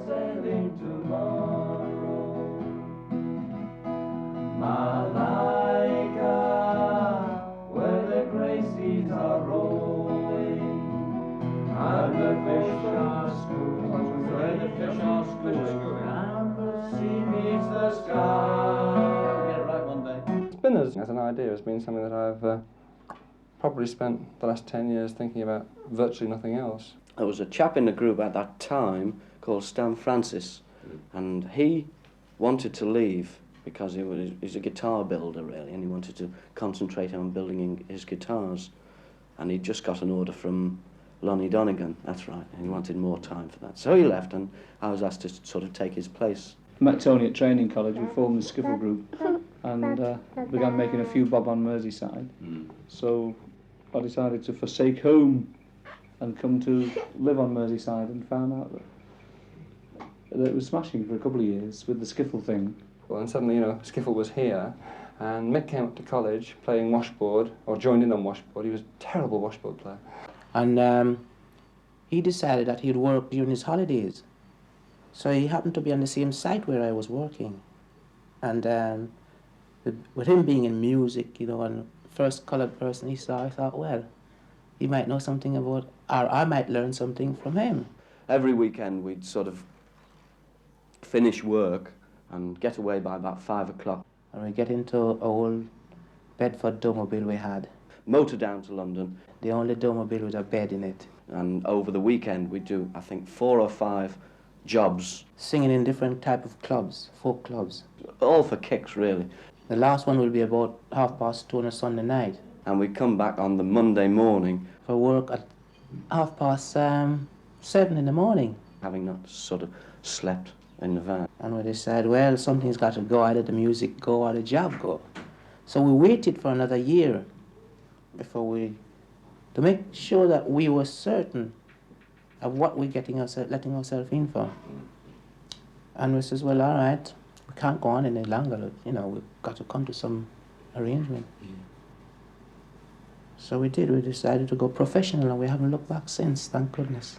sailing tomorrow. Malaika, where the grey seas are rolling, and the fish are schooling, where the fish are schooling, and the sea meets the sky. I'll get it right one day. Spinners as an idea has been something that I've probably spent the last 10 years thinking about virtually nothing else. There was a chap in the group at that time called Stan Francis, and he wanted to leave because he's a guitar builder really, and he wanted to concentrate on building his guitars. And he'd just got an order from Lonnie Donegan, that's right, and he wanted more time for that. So he left, and I was asked to sort of take his place. I met Tony at training college. We formed the skiffle group and began making a few bob on Merseyside. So I decided to forsake home and come to live on Merseyside, and found out that it was smashing for a couple of years with the skiffle thing. Well, and suddenly, skiffle was here, and Mick came up to college playing washboard, or joined in on washboard. He was a terrible washboard player. And he decided that he'd work during his holidays. So he happened to be on the same site where I was working. And with him being in music, and first coloured person he saw, I thought, well, he might know something about, or I might learn something from him. Every weekend we'd sort of finish work and get away by about 5 o'clock. And we'd get into an old Bedford Domobile we had. Motor down to London. The only Domobile with a bed in it. And over the weekend we'd do, I think, 4 or 5 jobs. Singing in different type of clubs, folk clubs. All for kicks, really. The last one will be about 2:30 on a Sunday night. And we'd come back on the Monday morning. For work at 7:30 in the morning. Having not sort of slept in the van. And we decided, well, something's got to go, either the music go or the job go. So we waited for another year to make sure that we were certain of what we're letting ourselves in for. And we says, well, all right, we can't go on any longer, we've got to come to some arrangement. So we did, we decided to go professional, and we haven't looked back since, thank goodness.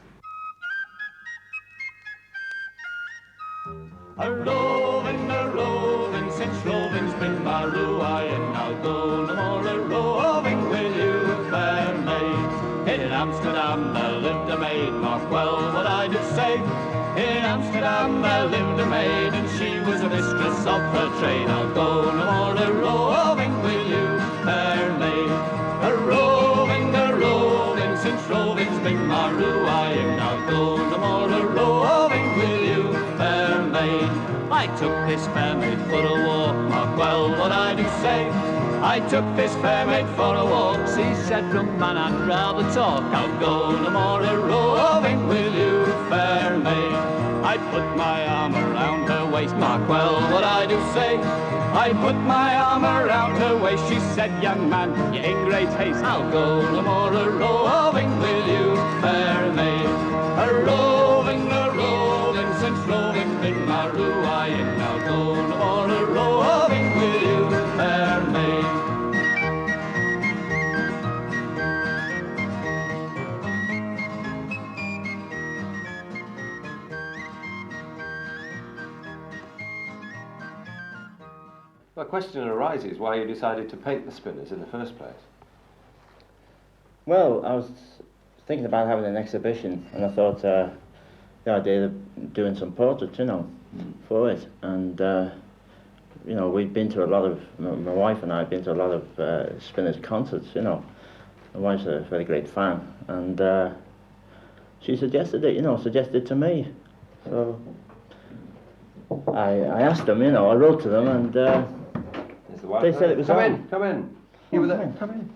A roving, since roving's been my ruin, and I'll go no more a roving with you, fair maid. In Amsterdam there lived a maid, mark well what I do say. In Amsterdam there lived a maid, and she was a mistress of her trade. I'll go no more a roving with you, fair maid. A roving, since roving's been my ruin, I'll go no more a roving with you, fair maid. I took this fair maid for a walk, mark well what I do say. I took this fair maid for a walk, she said, "Come man, I'd rather talk. I'll go no more a roving with you, fair maid." I put my arm around her waist, mark well what I do say. I put my arm around her waist, she said, "Young man, you're in great haste. I'll go no more a roving with you, fair maid." A roving, since roving's been my ruin, I'll go no more a roving with you, fair maid. The question arises why you decided to paint the spinners in the first place. Well, I was thinking about having an exhibition, and I thought the idea of doing some portraits, for it. And, we'd been to a lot of, my wife and I had been to a lot of spinners concerts, My wife's a very great fan, and she suggested it, suggested to me. So I asked them, I wrote to them, and they said it was Come on. in, come in. You were there. Come in.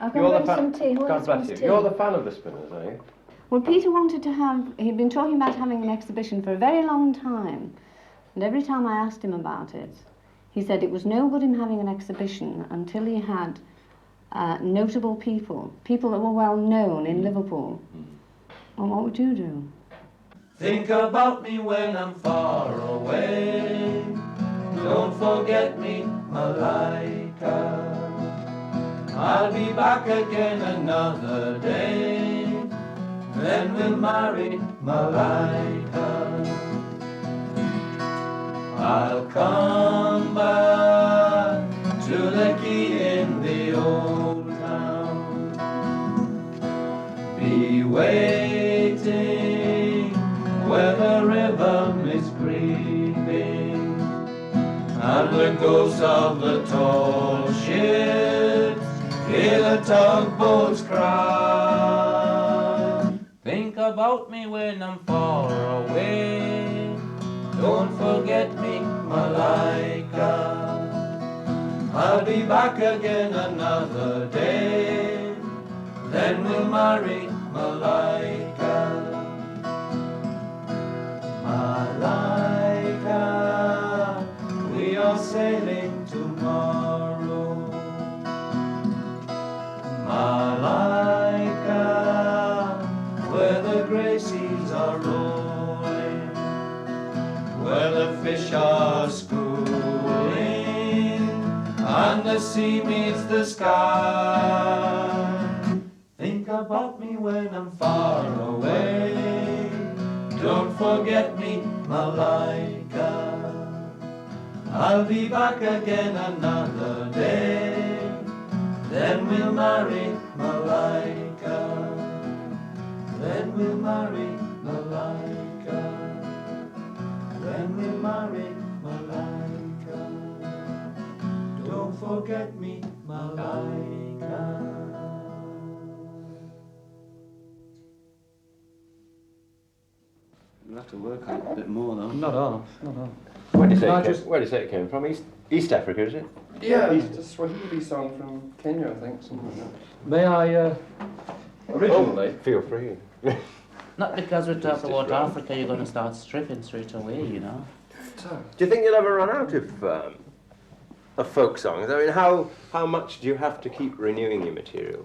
I'll go and make some tea. God bless you. You're the fan of the spinners, are you? Well, Peter wanted to he'd been talking about having an exhibition for a very long time. And every time I asked him about it, he said it was no good him having an exhibition until he had notable people that were well known in Liverpool. Well, what would you do? Think about me when I'm far away. Don't forget me, Malaika. I'll be back again another day. Then we'll marry, Malaika. I'll come back to the quay in the old town. Be waiting where the river is creeping, and the ghosts of the tall ships hear the tugboats cry. Think about me when I'm far away. Don't forget me, Malaika. I'll be back again another day, then we'll marry, Malaika. Malaika, we are sailing tomorrow. Malaika, where the grey seas are rolling, where the fish are schooling, and the sea meets the sky. Think about me when I'm far away. Don't forget me, Malaika. I'll be back again another day, then we'll marry, Malaika. Then we'll marry, Malaika. Then we'll marry, Malaika. Don't forget me, Malaika. We'll have to work on it a bit more though. Not half, not half. Where do you say Can I it came, just- where do you say it came from? East Africa, is it? Yeah, it's a Swahili song from Kenya, I think, something like that. May I, Originally, Feel free. Not because we talk Just about right. Africa, you're going to start stripping straight away, you know. Do you think you'll ever run out of folk songs? I mean, how much do you have to keep renewing your material?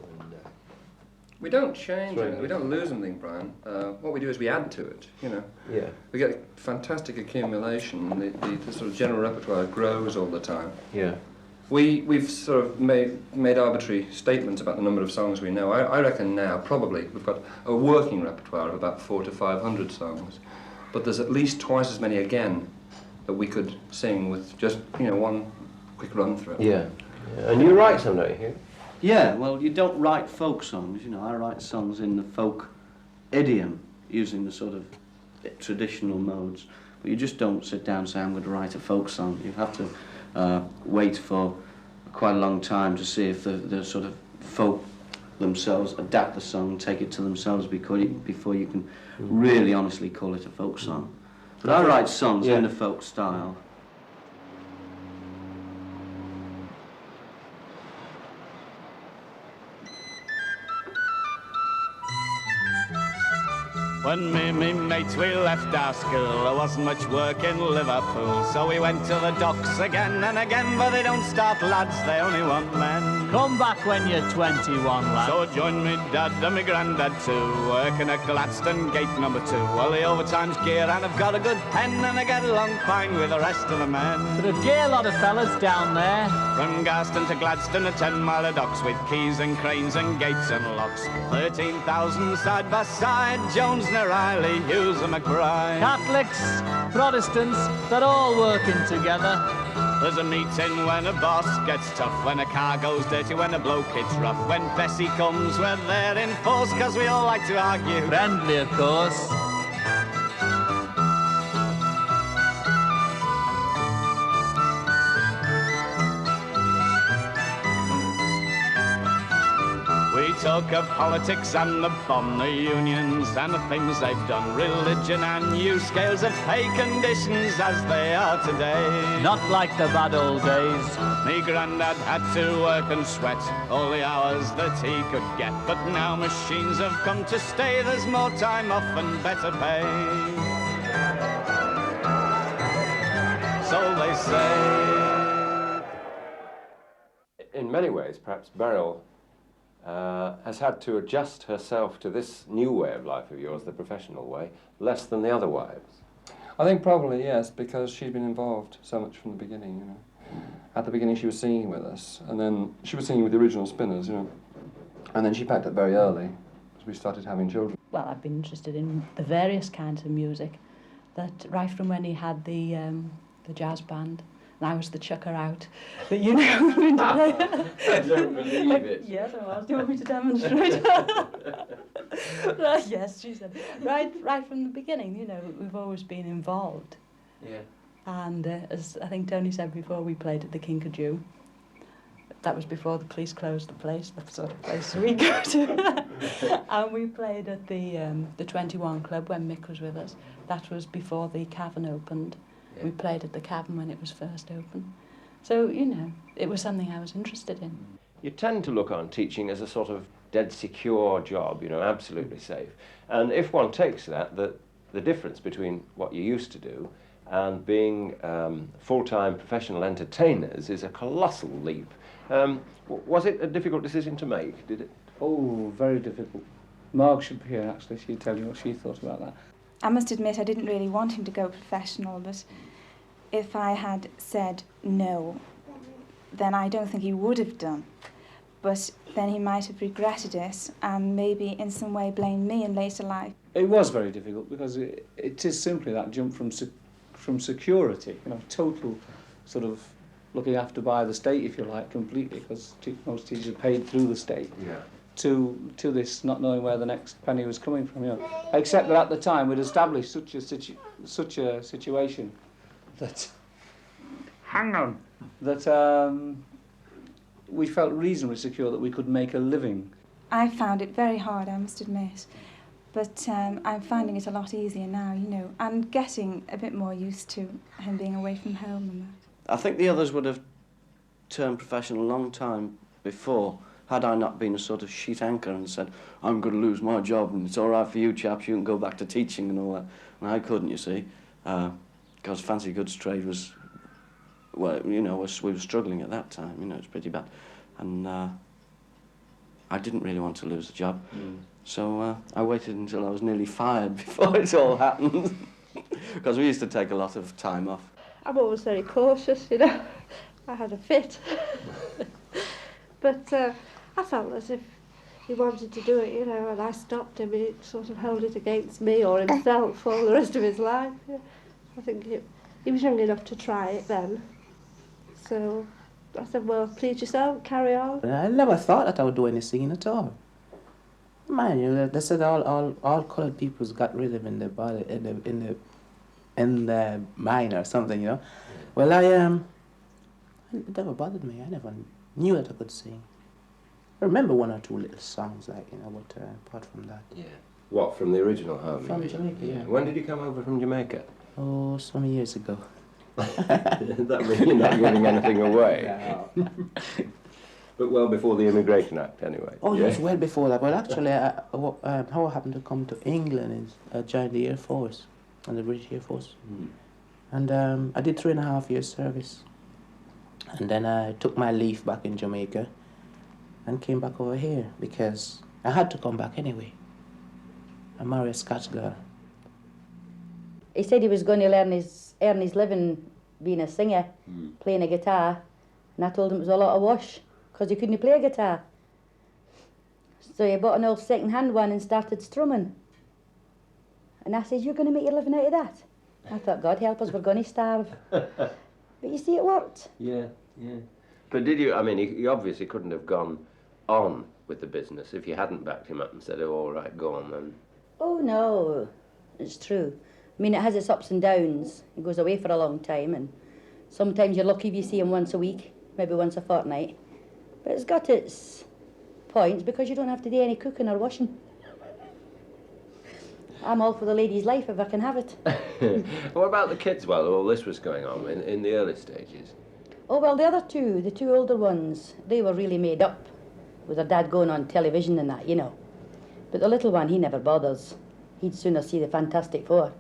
we don't change Right. it, we don't lose anything, Brian. What we do is we add to it, you know. Yeah. We get fantastic accumulation, and the sort of general repertoire grows all the time. Yeah. We've sort of made arbitrary statements about the number of songs we know. I reckon now probably we've got a working repertoire of about 400 to 500 songs, but there's at least twice as many again that we could sing with just, you know, one quick run through. Yeah. And you write some, don't you? Yeah, well, you don't write folk songs, you know. I write songs in the folk idiom, using the sort of traditional modes. But you just don't sit down and say, I'm going to write a folk song. You have to wait for quite a long time to see if the sort of folk themselves adapt the song and take it to themselves before you can really honestly call it a folk song. But I write songs in the folk style. When me and me mates we left our school, there wasn't much work in Liverpool, so we went to the docks again and again, but they don't start lads, they only want men. Come back when you're 21, lad. So join me dad and me granddad too, working at Gladstone Gate number 2. Well, the overtime's gear and I've got a good pen and I get along fine with the rest of the men. But a dear lot of fellas down there. From Garston to Gladstone, a 10-mile of docks with keys and cranes and gates and locks. 13,000 side by side, Jones and O'Reilly, Hughes and McBride. Catholics, Protestants, they're all working together. There's a meeting when a boss gets tough, when a car goes dirty, when a bloke hits rough. When Bessie comes, we're there in force, 'cause we all like to argue. Friendly, of course. We talk of politics and the bomb, the unions and the things they've done, religion and new scales of pay conditions as they are today. Not like the bad old days. Me granddad had to work and sweat all the hours that he could get, but now machines have come to stay, there's more time off and better pay. So they say. In many ways, perhaps Beryl has had to adjust herself to this new way of life of yours, the professional way, less than the other wives. I think probably, yes, because she'd been involved so much from the beginning, you know. At the beginning she was singing with us, and then she was singing with the original Spinners, you know. And then she packed up very early, as we started having children. Well, I've been interested in the various kinds of music, that right from when he had the the jazz band, and I was the chucker out. But you know, going to play. I don't believe it. Yes, I was. Do you want me to demonstrate? Right, yes, she said. Right from the beginning, you know, we've always been involved. Yeah. And as I think Tony said before, we played at the Kinkajou. That was before the police closed the place, the sort of place we go to. And we played at the 21 Club when Mick was with us. That was before the Cavern opened. Yeah. We played at the Cavern when it was first opened. So, you know, it was something I was interested in. You tend to look on teaching as a sort of dead secure job, you know, absolutely safe. And if one takes that, the difference between what you used to do and being full-time professional entertainers is a colossal leap. Was it a difficult decision to make, did it? Oh, very difficult. Marg should be here, actually. She'd tell you what she thought about that. I must admit I didn't really want him to go professional, but if I had said no, then I don't think he would have done. But then he might have regretted it and maybe in some way blamed me in later life. It was very difficult because it is simply that jump from security, you know, total sort of looking after by the state, if you like, completely, because most teachers are paid through the state. Yeah. To this not knowing where the next penny was coming from, you know. Except that at the time we'd established such a situation that we felt reasonably secure that we could make a living. I found it very hard, I must admit, but I'm finding it a lot easier now, you know, and getting a bit more used to him being away from home and that. I think the others would have turned professional a long time before, had I not been a sort of sheet anchor and said, I'm going to lose my job and it's all right for you chaps, you can go back to teaching and all that. And I couldn't, you see, because fancy goods trade was, well, you know, we were struggling at that time, you know, it's pretty bad. And I didn't really want to lose the job. So I waited until I was nearly fired before it all happened, because we used to take a lot of time off. I'm always very cautious, you know. I had a fit. But I felt as if he wanted to do it, you know, and I stopped him. He sort of held it against me or himself for the rest of his life. Yeah. I think he was young enough to try it then. So I said, well, please yourself, carry on. I never thought that I would do any singing at all. Man, you know, they said all coloured people's got rhythm in their body, in their mind or something, you know. Well, it never bothered me. I never knew that I could sing. I remember one or two little songs, like, you know, but apart from that. Yeah. What, from the original home? From Jamaica, yeah. When did you come over from Jamaica? Oh, some years ago. That means you're not giving anything away. But well before the Immigration Act, anyway. Oh, yes, well before that. Well, actually, how I happened to come to England is I joined the Air Force, and the British Air Force. And I did 3.5 years service. And then I took my leave back in Jamaica and came back over here because I had to come back anyway. I married a Scotch girl. He said he was going to earn his living being a singer, playing a guitar, and I told him it was a lot of wash because he couldn't play a guitar. So he bought an old second-hand one and started strumming. And I said, you're going to make your living out of that? I thought, God help us, we're going to starve. But you see, it worked. Yeah, yeah. But did you, I mean, he obviously couldn't have gone on with the business if you hadn't backed him up and said, oh, all right, go on then. Oh, no, it's true. I mean, it has its ups and downs. He goes away for a long time, and sometimes you're lucky if you see him once a week, maybe once a fortnight. But it's got its points because you don't have to do any cooking or washing. I'm all for the lady's life if I can have it. What about the kids while all this was going on in the early stages? Oh, well, the two older ones, they were really made up with their dad going on television and that, you know. But the little one, he never bothers. He'd sooner see the Fantastic Four.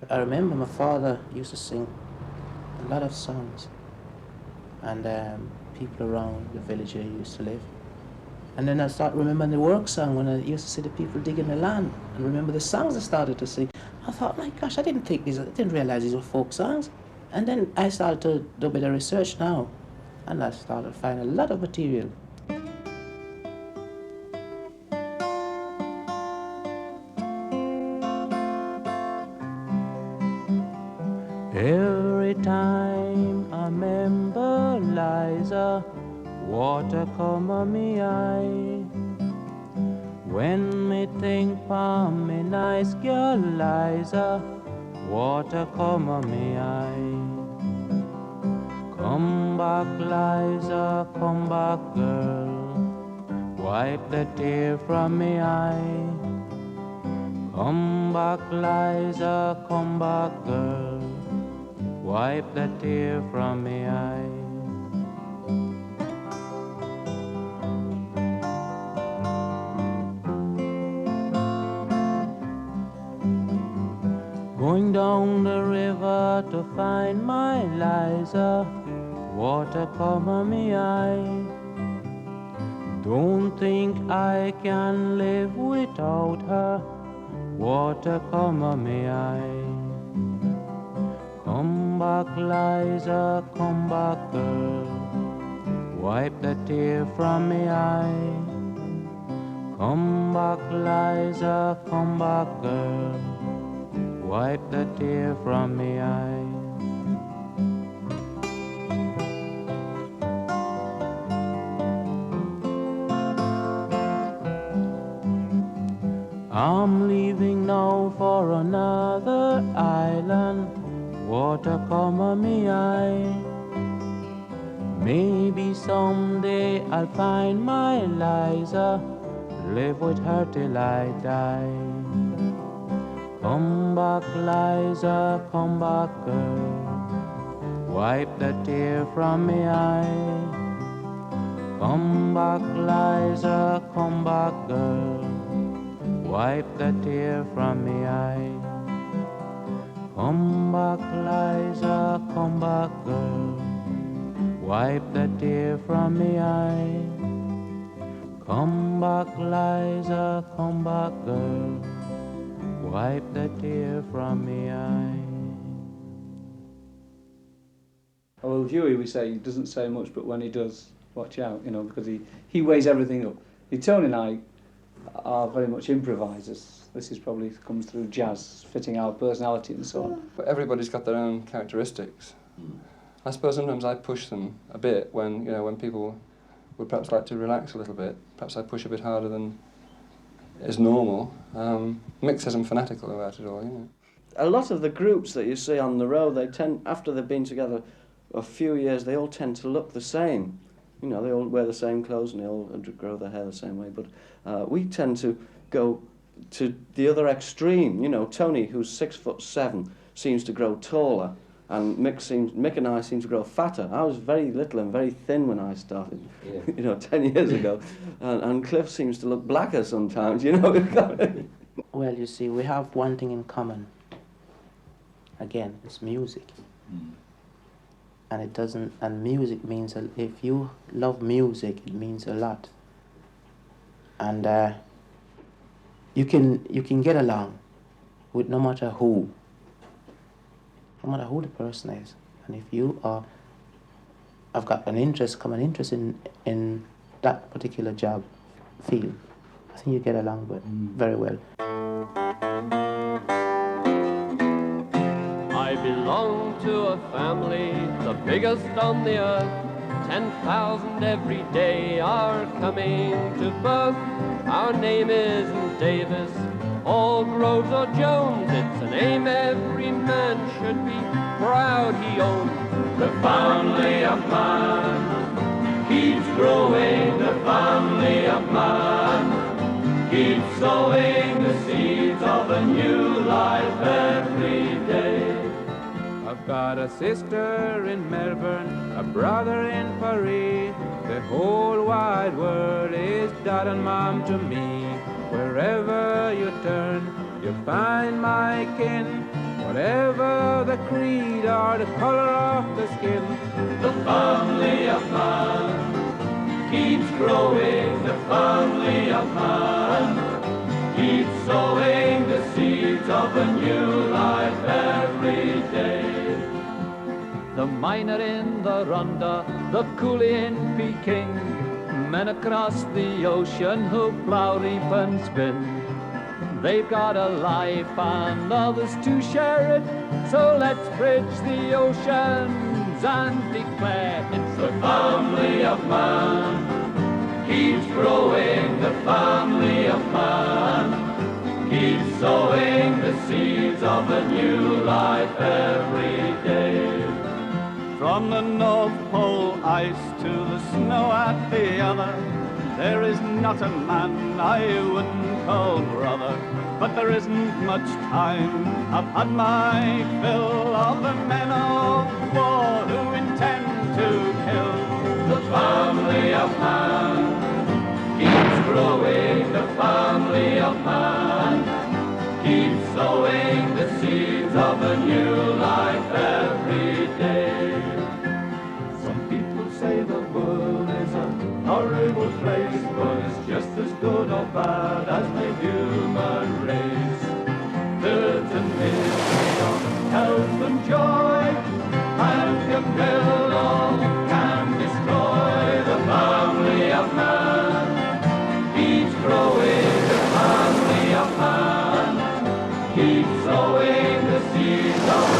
I remember my father used to sing a lot of songs, and people around the village where he used to live. And then I started remembering the work song when I used to see the people digging the land, and remember the songs I started to sing. I thought, my gosh, I didn't realize these were folk songs. And then I started to do a bit of research now, and I started to find a lot of material. Every every time I remember Liza, water come on me eye. When me think pa me nice girl Liza, water come on me eye. Come back Liza, come back girl, wipe the tear from me eye. Come back Liza, come back girl, wipe the tear from me eye. Going down the river to find my Liza, water come on me eye. Don't think I can live without her, water come on me eye. Come back Liza, come back girl, wipe the tear from me eye. Come back Liza, come back girl, wipe the tear from me eye. I'm leaving now for another island, water come on me eye. Maybe someday I'll find my Liza, live with her till I die. Come back Liza, come back girl, wipe the tear from me eye. Come back Liza, come back girl, wipe the tear from me eye. Come back Liza, come back girl, wipe the tear from me eye. Come back Liza, come back girl, wipe the tear from me eye. Well, Huey, we say, he doesn't say much, but when he does, watch out, you know, because he weighs everything up. Tony and I are very much improvisers. This is probably comes through jazz, fitting our personality and so on. But everybody's got their own characteristics. I suppose sometimes I push them a bit when, you know, when people would perhaps like to relax a little bit. Perhaps I push a bit harder than is normal. Mick says I'm fanatical about it all, you know. A lot of the groups that you see on the road, they tend, after they've been together a few years, they all tend to look the same. You know, they all wear the same clothes and they all grow their hair the same way. But we tend to go to the other extreme. You know, Tony, who's 6'7", seems to grow taller, and Mick and I seem to grow fatter. I was very little and very thin when I started, yeah. you know, 10 years ago, and Cliff seems to look blacker sometimes. You know. Well, you see, we have one thing in common. Again, it's music. And it doesn't, and music means, if you love music, it means a lot. And you can get along with no matter who the person is. And if you have got an interest, common interest in that particular job, field, I think you get along with very well. I belong to a family, the biggest on the earth. 10,000 every day are coming to birth. Our name isn't Davis or Groves or Jones. It's a name every man should be proud he owns. The family of man keeps growing. The family of man keeps sowing the seeds of a new life every day. I've got a sister in Melbourne, a brother in Paris. The whole wide world is dad and mom to me. Wherever you turn, you find my kin. Whatever the creed or the color of the skin, the family of man keeps growing. The family of man keeps sowing the seeds of a new life every day. The miner in the Rhondda, the coolie in Peking, men across the ocean who plough, reap and spin. They've got a life and others to share it, so let's bridge the oceans and declare it's the family of man. Keeps growing, the family of man. Keeps sowing the seeds of a new life every day. From the North Pole ice to the snow at the other, there is not a man I wouldn't call brother. But there isn't much time. I've had my fill of the men of war who intend to kill. The family of man keeps growing, the family of man keeps sowing the seeds of a new life every day. Some people say the world is a horrible place, but it's just as good or bad as the human race. Dirt and misery of health and joy, and can build or can destroy. The family of man keeps growing, the family of man keeps sowing the seeds of